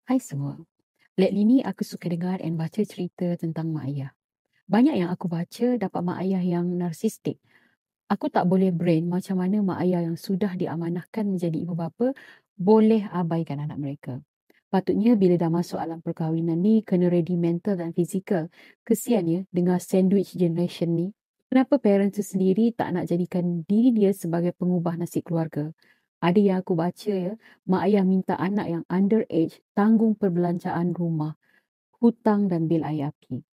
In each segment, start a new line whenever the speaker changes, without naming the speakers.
Hai semua. Lately ni aku suka dengar dan baca cerita tentang mak ayah. Banyak yang aku baca dapat mak ayah yang narsistik. Aku tak boleh brain macam mana mak ayah yang sudah diamanahkan menjadi ibu bapa boleh abaikan anak mereka. Patutnya bila dah masuk alam perkahwinan ni kena ready mental dan fizikal. Kesian ya dengar sandwich generation ni. Kenapa parents tu sendiri tak nak jadikan diri dia sebagai pengubah nasib keluarga? Ada yang aku baca ya, mak ayah minta anak yang underage tanggung perbelanjaan rumah, hutang dan bil air api.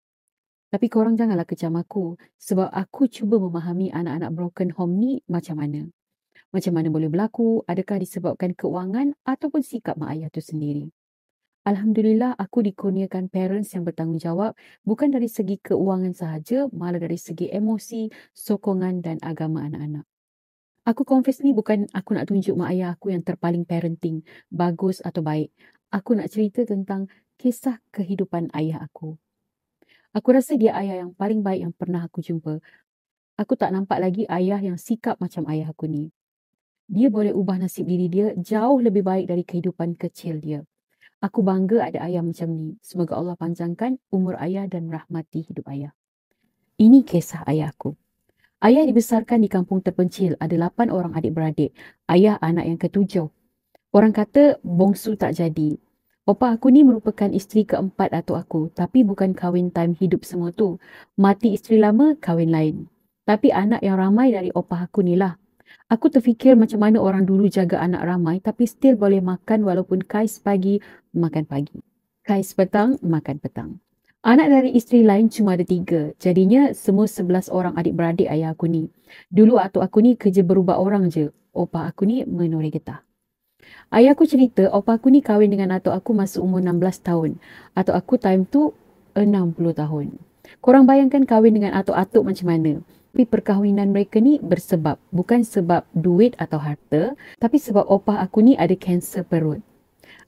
Tapi korang janganlah kecam aku sebab aku cuba memahami anak-anak broken home ni macam mana. Macam mana boleh berlaku, adakah disebabkan keuangan ataupun sikap mak ayah tu sendiri. Alhamdulillah aku dikurniakan parents yang bertanggungjawab bukan dari segi keuangan sahaja, malah dari segi emosi, sokongan dan agama anak-anak. Aku confess ni bukan aku nak tunjuk mak ayah aku yang terpaling parenting, bagus atau baik. Aku nak cerita tentang kisah kehidupan ayah aku. Aku rasa dia ayah yang paling baik yang pernah aku jumpa. Aku tak nampak lagi ayah yang sikap macam ayah aku ni. Dia boleh ubah nasib diri dia jauh lebih baik dari kehidupan kecil dia. Aku bangga ada ayah macam ni. Semoga Allah panjangkan umur ayah dan rahmati hidup ayah. Ini kisah ayahku. Ayah dibesarkan di kampung terpencil. Ada 8 orang adik-beradik. Ayah anak yang ketujuh. Orang kata bongsu tak jadi. Opa aku ni merupakan isteri keempat atuk aku. Tapi bukan kahwin time hidup semua tu. Mati isteri lama, kahwin lain. Tapi anak yang ramai dari opa aku ni lah. Aku terfikir macam mana orang dulu jaga anak ramai tapi still boleh makan walaupun kais pagi, makan pagi. Kais petang, makan petang. Anak dari isteri lain cuma ada 3. Jadinya semua 11 orang adik-beradik ayah aku ni. Dulu atuk aku ni kerja berubah orang je. Opa aku ni menoreh getah. Ayah aku cerita opa aku ni kahwin dengan atuk aku masa umur 16 tahun. Atuk aku time tu 60 tahun. Korang bayangkan kahwin dengan atuk-atuk macam mana? Tapi perkahwinan mereka ni bersebab. Bukan sebab duit atau harta. Tapi sebab opah aku ni ada kanser perut.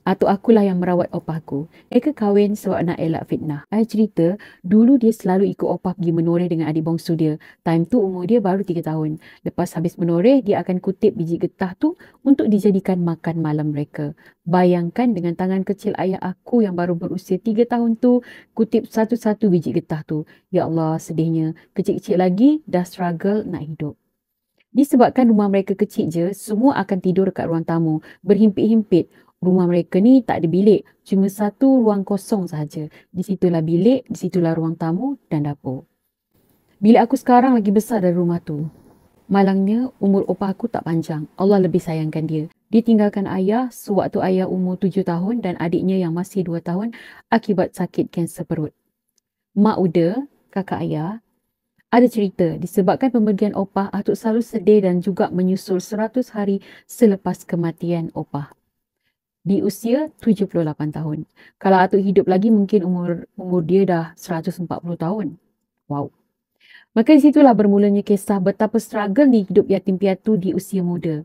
Atuk akulah yang merawat opah aku. Mereka kahwin sebab nak elak fitnah. Ayah cerita, dulu dia selalu ikut opah pergi menoreh dengan adik bongsu dia. Time tu umur dia baru 3 tahun. Lepas habis menoreh, dia akan kutip biji getah tu untuk dijadikan makan malam mereka. Bayangkan dengan tangan kecil ayah aku yang baru berusia 3 tahun tu, kutip satu-satu biji getah tu. Ya Allah, sedihnya. Kecil-kecil lagi, dah struggle nak hidup. Disebabkan rumah mereka kecil je, semua akan tidur dekat ruang tamu. Berhimpit-himpit. Rumah mereka ni tak ada bilik. Cuma satu ruang kosong sahaja. Di situlah bilik, di situlah ruang tamu dan dapur. Bilik aku sekarang lagi besar dari rumah tu. Malangnya, umur opah aku tak panjang. Allah lebih sayangkan dia. Dia tinggalkan ayah sewaktu ayah umur 7 tahun dan adiknya yang masih 2 tahun akibat sakit kanser perut. Mak Uda, kakak ayah, ada cerita disebabkan pemergian opah, atuk selalu sedih dan juga menyusul 100 hari selepas kematian opah. Di usia 78 tahun. Kalau atuk hidup lagi mungkin umur dia dah 140 tahun. Wow. Maka di situlah bermulanya kisah betapa struggle di hidup yatim piatu di usia muda.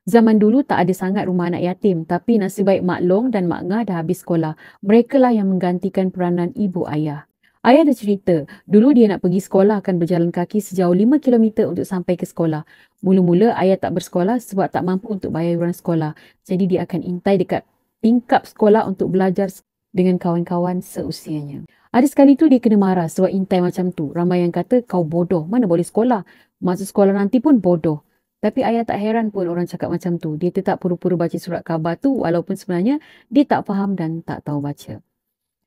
Zaman dulu tak ada sangat rumah anak yatim, tapi nasib baik Mak Long dan Mak Ngah dah habis sekolah. Mereka lah yang menggantikan peranan ibu ayah. Ayah ada cerita, dulu dia nak pergi sekolah akan berjalan kaki sejauh 5 kilometer untuk sampai ke sekolah. Mula-mula ayah tak bersekolah sebab tak mampu untuk bayar yuran sekolah. Jadi dia akan intai dekat tingkap sekolah untuk belajar dengan kawan-kawan seusianya. Ada sekali tu dia kena marah sebab intai macam tu. Ramai yang kata kau bodoh, mana boleh sekolah. Masuk sekolah nanti pun bodoh. Tapi ayah tak heran pun orang cakap macam tu. Dia tetap pura-pura baca surat khabar tu walaupun sebenarnya dia tak faham dan tak tahu baca.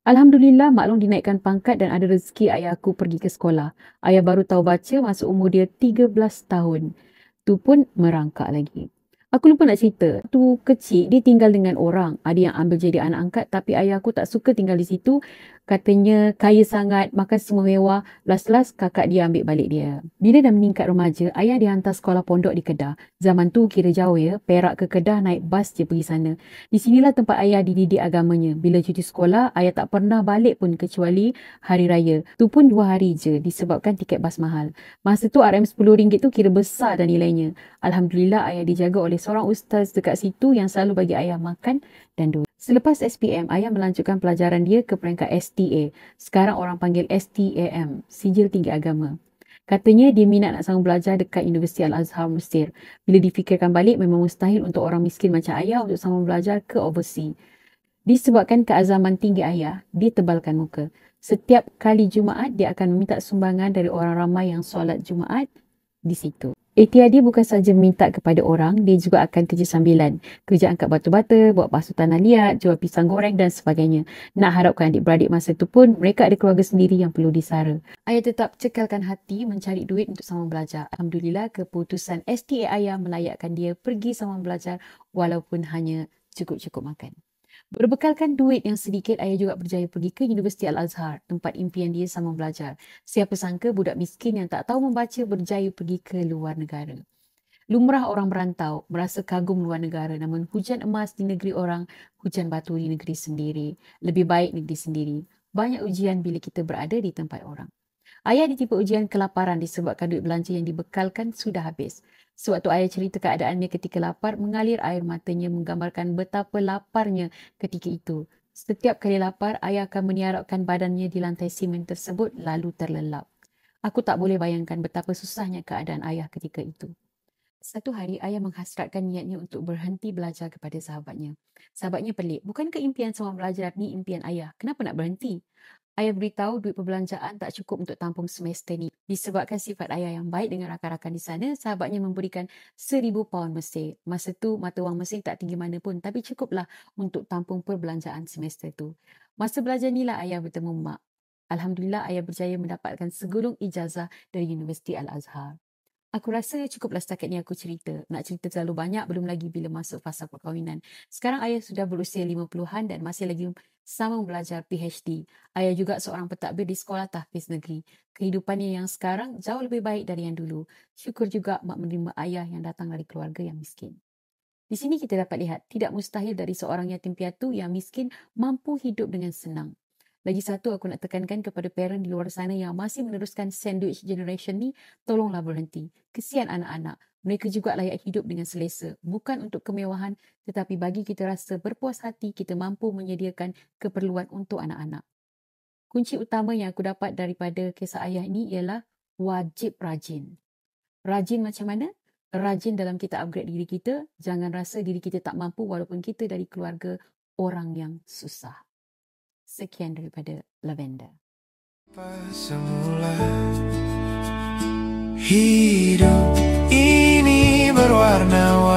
Alhamdulillah Mak Long dinaikkan pangkat dan ada rezeki ayah aku pergi ke sekolah. Ayah baru tahu baca masa umur dia 13 tahun. Tu pun merangkak lagi. Aku lupa nak cerita. Tu kecil dia tinggal dengan orang. Ada yang ambil jadi anak angkat tapi ayah aku tak suka tinggal di situ. Katanya kaya sangat, makan semua mewah. Last-last kakak dia ambil balik dia. Bila dah meningkat remaja, ayah dihantar sekolah pondok di Kedah. Zaman tu kira jauh ya. Perak ke Kedah naik bas je pergi sana. Di sinilah tempat ayah dididik agamanya. Bila cuti sekolah, ayah tak pernah balik pun kecuali hari raya. Tu pun 2 hari je disebabkan tiket bas mahal. Masa tu RM10 tu kira besar dah nilainya. Alhamdulillah ayah dijaga oleh seorang ustaz dekat situ yang selalu bagi ayah makan dan duit. Selepas SPM, ayah melanjutkan pelajaran dia ke peringkat STA. Sekarang orang panggil STAM, Sijil Tinggi Agama. Katanya dia minat nak sambung belajar dekat Universiti Al-Azhar Mesir. Bila difikirkan balik, memang mustahil untuk orang miskin macam ayah untuk sambung belajar ke overseas. Disebabkan keazaman tinggi ayah, dia tebalkan muka. Setiap kali Jumaat, dia akan meminta sumbangan dari orang ramai yang solat Jumaat di situ. Etiadi bukan saja minta kepada orang, dia juga akan kerja sambilan. Kerja angkat batu-bata, buat basuh tanah liat, jual pisang goreng dan sebagainya. Nak harapkan adik-beradik masa itu pun mereka ada keluarga sendiri yang perlu disara. Ayah tetap cekalkan hati mencari duit untuk sambung belajar. Alhamdulillah, keputusan STA ayah melayakkan dia pergi sambung belajar walaupun hanya cukup-cukup makan. Berbekalkan duit yang sedikit, ayah juga berjaya pergi ke Universiti Al-Azhar, tempat impian dia sambung belajar. Siapa sangka budak miskin yang tak tahu membaca berjaya pergi ke luar negara. Lumrah orang merantau, merasa kagum luar negara, namun hujan emas di negeri orang, hujan batu di negeri sendiri. Lebih baik negeri sendiri. Banyak ujian bila kita berada di tempat orang. Ayah ditimpa ujian kelaparan disebabkan duit belanja yang dibekalkan sudah habis. Sewaktu ayah cerita keadaannya ketika lapar, mengalir air matanya menggambarkan betapa laparnya ketika itu. Setiap kali lapar, ayah akan meniarapkan badannya di lantai simen tersebut lalu terlelap. Aku tak boleh bayangkan betapa susahnya keadaan ayah ketika itu. Satu hari, ayah menghasratkan niatnya untuk berhenti belajar kepada sahabatnya. Sahabatnya pelik. Bukankah impian semua belajar ni impian ayah? Kenapa nak berhenti? Ayah beritahu duit perbelanjaan tak cukup untuk tampung semester ni. Disebabkan sifat ayah yang baik dengan rakan-rakan di sana, sahabatnya memberikan 1,000 pound Mesir. Masa tu mata wang Mesir tak tinggi mana pun, tapi cukuplah untuk tampung perbelanjaan semester tu. Masa belajar ni lah ayah bertemu mak. Alhamdulillah, ayah berjaya mendapatkan segulung ijazah dari Universiti Al-Azhar. Aku rasa cukuplah setakat ni aku cerita. Nak cerita terlalu banyak, belum lagi bila masuk fasa perkahwinan. Sekarang ayah sudah berusia 50-an dan masih lagi sama belajar PhD. Ayah juga seorang pentadbir di sekolah tahfiz negeri. Kehidupannya yang sekarang jauh lebih baik dari yang dulu. Syukur juga mak menerima ayah yang datang dari keluarga yang miskin. Di sini kita dapat lihat, tidak mustahil dari seorang yatim piatu yang miskin mampu hidup dengan senang. Lagi satu, aku nak tekankan kepada parent di luar sana yang masih meneruskan sandwich generation ni, tolonglah berhenti. Kesian anak-anak. Mereka juga layak hidup dengan selesa. Bukan untuk kemewahan, tetapi bagi kita rasa berpuas hati, kita mampu menyediakan keperluan untuk anak-anak. Kunci utama yang aku dapat daripada kisah ayah ini ialah wajib rajin. Rajin macam mana? Rajin dalam kita upgrade diri kita. Jangan rasa diri kita tak mampu walaupun kita dari keluarga orang yang susah. Sekian daripada Lavender.
Semula hidup ini berwarna